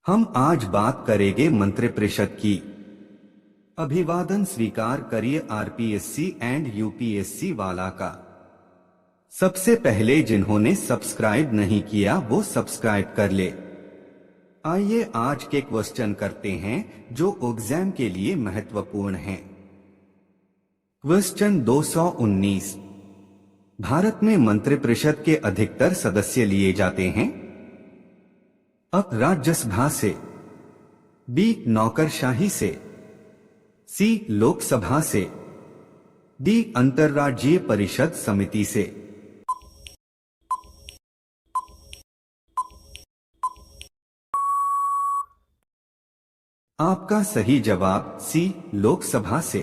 हम आज बात करेंगे मंत्रिपरिषद की। अभिवादन स्वीकार करिए आरपीएससी एंड यूपीएससी वाला का। सबसे पहले जिन्होंने सब्सक्राइब नहीं किया वो सब्सक्राइब कर ले। आइए आज के क्वेश्चन करते हैं जो एग्जाम के लिए महत्वपूर्ण हैं। क्वेश्चन 219। भारत में मंत्रिपरिषद के अधिकतर सदस्य लिए जाते हैं। अ. राज्यसभा से, बी. नौकरशाही से, सी. लोकसभा से, डी. अंतर्राज्यीय परिषद समिति से। आपका सही जवाब सी. लोकसभा से।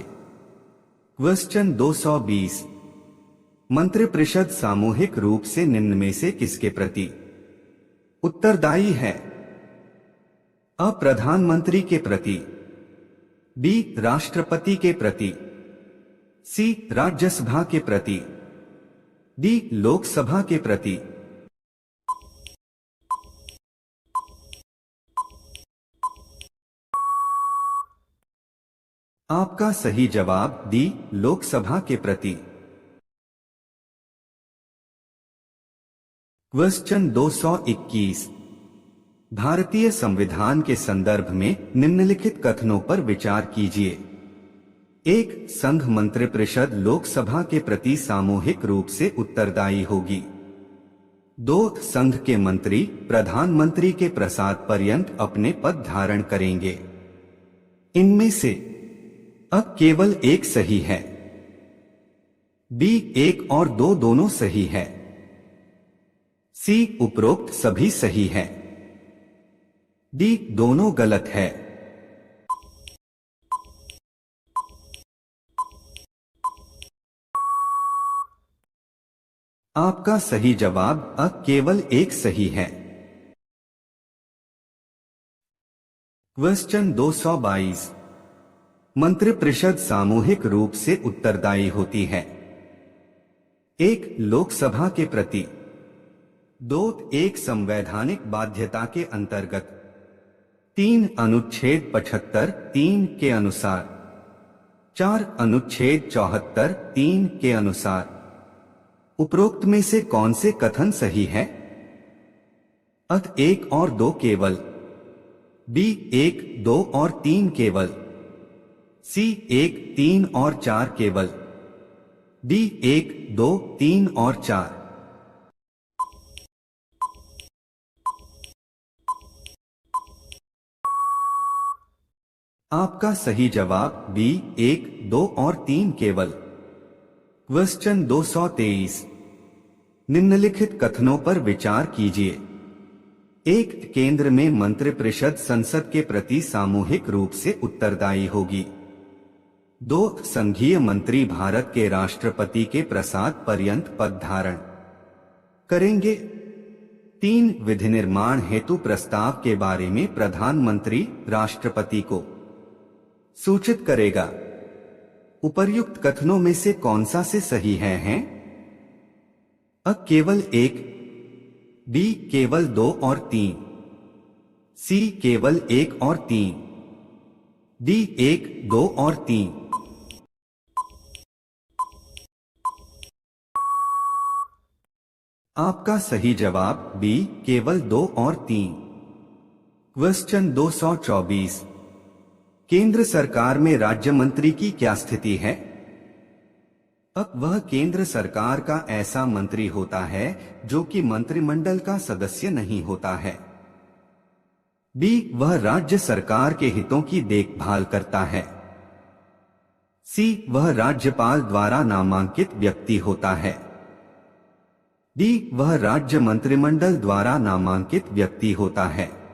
क्वेश्चन 220। मंत्रिपरिषद सामूहिक रूप से निम्न में से किसके प्रति उत्तरदायी है? अ. प्रधानमंत्री के प्रति, बी. राष्ट्रपति के प्रति, सी. राज्यसभा के प्रति, डी. लोकसभा के प्रति। आपका सही जवाब डी. लोकसभा के प्रति। क्वेश्चन 221। भारतीय संविधान के संदर्भ में निम्नलिखित कथनों पर विचार कीजिए। 1. संघ मंत्रिपरिषद लोकसभा के प्रति सामूहिक रूप से उत्तरदायी होगी। 2. संघ के मंत्री प्रधानमंत्री के प्रसाद पर्यंत अपने पद धारण करेंगे। इनमें से अ. केवल एक सही है, बी. 1 और 2 दोनों सही है, सी. उपरोक्त सभी सही है, डी. दोनों गलत है। आपका सही जवाब अ. केवल एक सही है। क्वेश्चन 222। मंत्रिपरिषद सामूहिक रूप से उत्तरदायी होती है। 1. लोकसभा के प्रति, 2. एक संवैधानिक बाध्यता के अंतर्गत, 3. अनुच्छेद 75 3 के अनुसार, 4. अनुच्छेद 74 3 के अनुसार। उपरोक्त में से कौन से कथन सही है? अ. 1 और 2 केवल, बी. 1 2 और 3 केवल, सी. 1 3 और 4 केवल, डी. 1 2 3 और 4। आपका सही जवाब बी. 1 2 और 3 केवल। क्वेश्चन 223। निम्नलिखित कथनों पर विचार कीजिए। 1. केंद्र में मंत्रिपरिषद संसद के प्रति सामूहिक रूप से उत्तरदायी होगी। 2. संघीय मंत्री भारत के राष्ट्रपति के प्रसाद पर्यंत पद धारण करेंगे। 3. विधि निर्माण हेतु प्रस्ताव के बारे में प्रधानमंत्री राष्ट्रपति को सूचित करेगा। उपर्युक्त कथनों में से कौन सा से सही हैं? अ. केवल 1, बी. केवल 2 और 3, सी. केवल 1 और 3, डी. 1 2 और 3। आपका सही जवाब बी. केवल 2 और 3। क्वेश्चन 224। केंद्र सरकार में राज्य मंत्री की क्या स्थिति है? अ. वह केंद्र सरकार का ऐसा मंत्री होता है जो कि मंत्रिमंडल का सदस्य नहीं होता है। बी. वह राज्य सरकार के हितों की देखभाल करता है। सी. वह राज्यपाल द्वारा नामांकित व्यक्ति होता है। डी. वह राज्य मंत्रिमंडल द्वारा नामांकित व्यक्ति होता है।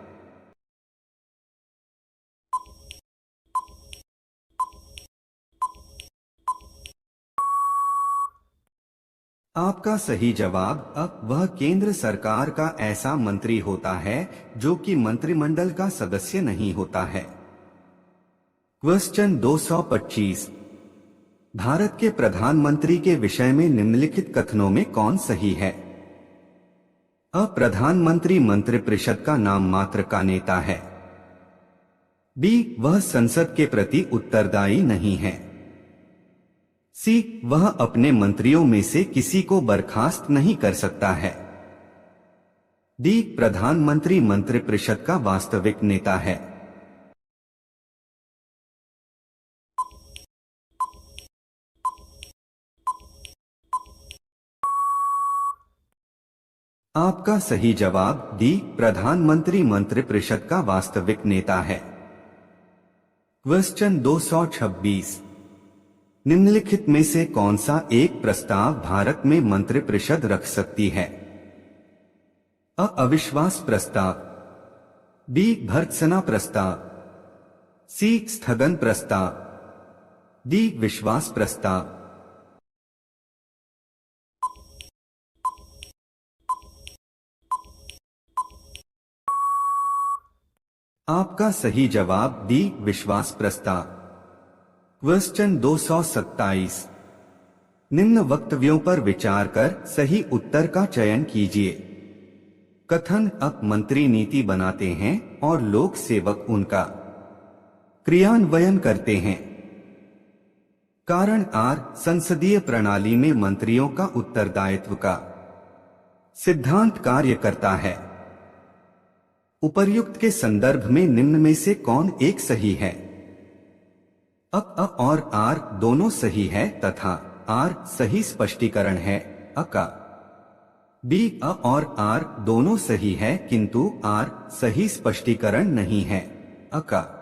आपका सही जवाब अ. वह केंद्र सरकार का ऐसा मंत्री होता है जो कि मंत्रिमंडल का सदस्य नहीं होता है। क्वेश्चन 225। भारत के प्रधानमंत्री के विषय में निम्नलिखित कथनों में कौन सही है? अ. प्रधानमंत्री मंत्रिपरिषद का नाम मात्र का नेता है। बी, वह संसद के प्रति उत्तरदायी नहीं है। सी, वह अपने मंत्रियों में से किसी को बर्खास्त नहीं कर सकता है। डी, प्रधानमंत्री मंत्रिपरिषद का वास्तविक नेता है। आपका सही जवाब डी, प्रधानमंत्री मंत्रिपरिषद का वास्तविक नेता है। क्वेश्चन 226, निम्नलिखित में से कौन सा एक प्रस्ताव भारत में मंत्रिपरिषद रख सकती है? अ, अविश्वास प्रस्ताव, बी, भर्त्सना प्रस्ताव, सी, स्थगन प्रस्ताव, डी, विश्वास प्रस्ताव। आपका सही जवाब डी, विश्वास प्रस्ताव। क्वेश्चन 227, निम्न वक्तव्यों पर विचार कर सही उत्तर का चयन कीजिए। कथन: अब मंत्री नीति बनाते हैं और लोक सेवक उनका क्रियान्वयन करते हैं। कारण आर, संसदीय प्रणाली में मंत्रियों का उत्तरदायित्व का सिद्धांत कार्य करता है। उपर्युक्त के संदर्भ में निम्न में से कौन एक सही है? अ और आर दोनों सही है तथा आर सही स्पष्टीकरण है अ का। बी, अ और आर दोनों सही है किंतु आर सही स्पष्टीकरण नहीं है अ का।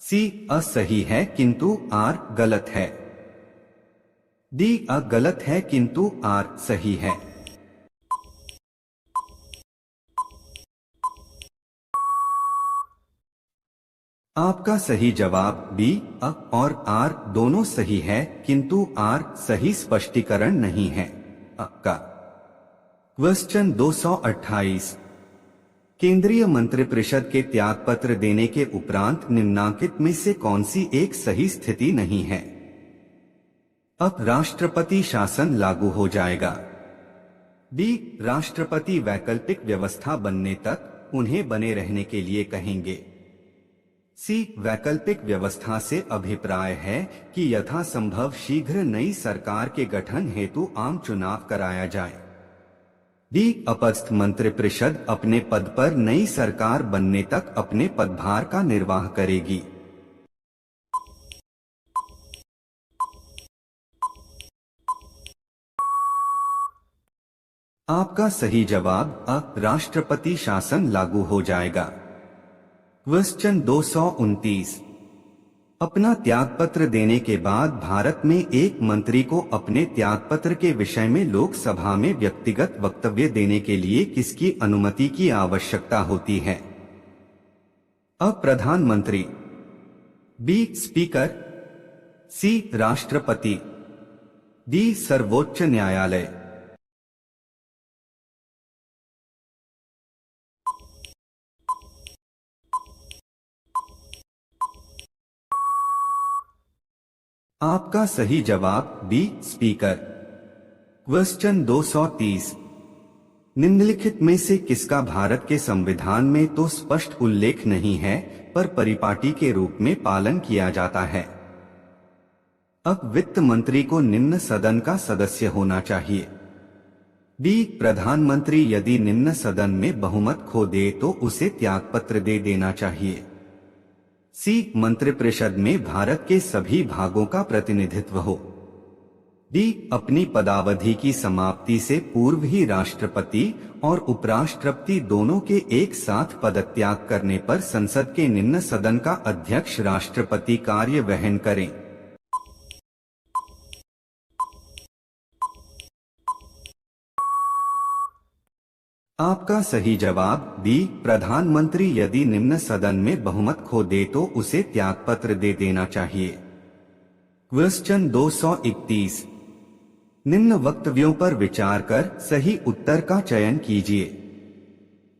सी, अ सही है किंतु आर गलत है। डी, अ गलत है किंतु आर सही है। आपका सही जवाब बी, अ और आर दोनों सही है किंतु आर सही स्पष्टीकरण नहीं है अ का। क्वेश्चन 228, केंद्रीय मंत्रिपरिषद के त्यागपत्र देने के उपरांत निम्नांकित में से कौन सी एक सही स्थिति नहीं है? अब राष्ट्रपति शासन लागू हो जाएगा। बी, राष्ट्रपति वैकल्पिक व्यवस्था बनने तक उन्हें बने रहने के लिए कहेंगे। सी, वैकल्पिक व्यवस्था से अभिप्राय है कि यथासंभव शीघ्र नई सरकार के गठन हेतु आम चुनाव कराया जाए। डी, अपस्थ मंत्रिपरिषद अपने पद पर नई सरकार बनने तक अपने पदभार का निर्वाह करेगी। आपका सही जवाब अ, राष्ट्रपति शासन लागू हो जाएगा। क्वेश्चन 229, अपना त्यागपत्र देने के बाद भारत में एक मंत्री को अपने त्यागपत्र के विषय में लोकसभा में व्यक्तिगत वक्तव्य देने के लिए किसकी अनुमति की आवश्यकता होती है? अ, प्रधानमंत्री, बी, स्पीकर, सी, राष्ट्रपति, डी, सर्वोच्च न्यायालय। आपका सही जवाब बी, स्पीकर। क्वेश्चन 230, निम्नलिखित में से किसका भारत के संविधान में तो स्पष्ट उल्लेख नहीं है पर परिपाटी के रूप में पालन किया जाता है? अब वित्त मंत्री को निम्न सदन का सदस्य होना चाहिए। बी, प्रधानमंत्री यदि निम्न सदन में बहुमत खो दे तो उसे त्यागपत्र दे देना चाहिए। सी, मंत्रिपरिषद में भारत के सभी भागों का प्रतिनिधित्व हो। डी, अपनी पदावधि की समाप्ति से पूर्व ही राष्ट्रपति और उपराष्ट्रपति दोनों के एक साथ पदत्याग करने पर संसद के निम्न सदन का अध्यक्ष राष्ट्रपति कार्य वहन करें। आपका सही जवाब बी, प्रधानमंत्री यदि निम्न सदन में बहुमत खो दे तो उसे त्यागपत्र दे देना चाहिए। क्वेश्चन 231, निम्न वक्तव्यों पर विचार कर सही उत्तर का चयन कीजिए।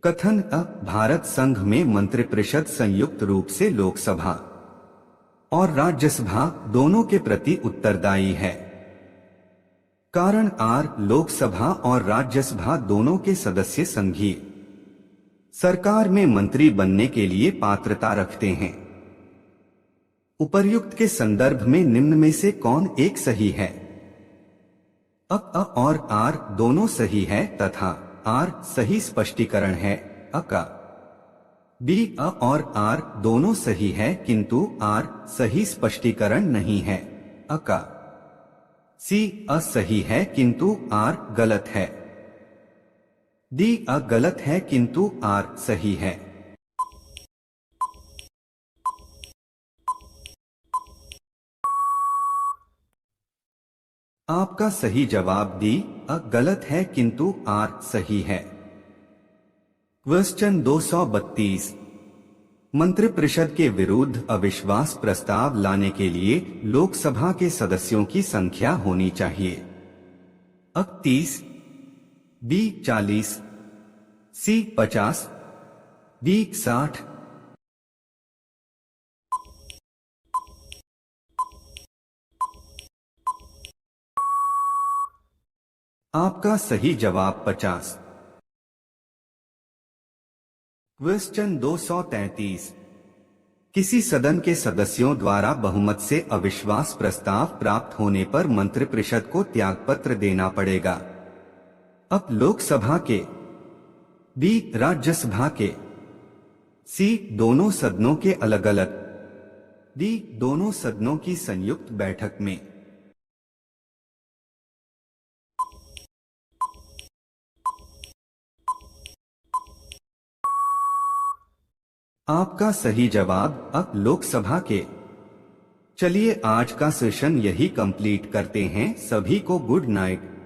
कथन: अ, भारत संघ में मंत्रिपरिषद संयुक्त रूप से लोकसभा और राज्यसभा दोनों के प्रति उत्तरदायी है। कारण आर, लोकसभा और राज्यसभा दोनों के सदस्य संघीय सरकार में मंत्री बनने के लिए पात्रता रखते हैं। उपर्युक्त के संदर्भ में निम्न में से कौन एक सही है? अ और आर दोनों सही है तथा आर सही स्पष्टीकरण है अ का। बी अ और आर दोनों सही है किंतु आर सही स्पष्टीकरण नहीं है अ का। सी अ सही है किंतु आर गलत है। डी अ गलत है किंतु आर सही है। आपका सही जवाब डी अ गलत है किंतु आर सही है। क्वेश्चन 232। मंत्रिपरिषद के विरुद्ध अविश्वास प्रस्ताव लाने के लिए लोकसभा के सदस्यों की संख्या होनी चाहिए। अ 30, बी 40, सी 50, डी 60। आपका सही जवाब 50। क्वेश्चन 233। किसी सदन के सदस्यों द्वारा बहुमत से अविश्वास प्रस्ताव प्राप्त होने पर मंत्रिपरिषद को त्यागपत्र देना पड़ेगा। अब लोकसभा के, बी राज्यसभा के, सी दोनों सदनों के अलग अलग, डी दोनों सदनों की संयुक्त बैठक में। आपका सही जवाब अब लोकसभा के। चलिए आज का सेशन यही कंप्लीट करते हैं। सभी को गुड नाइट।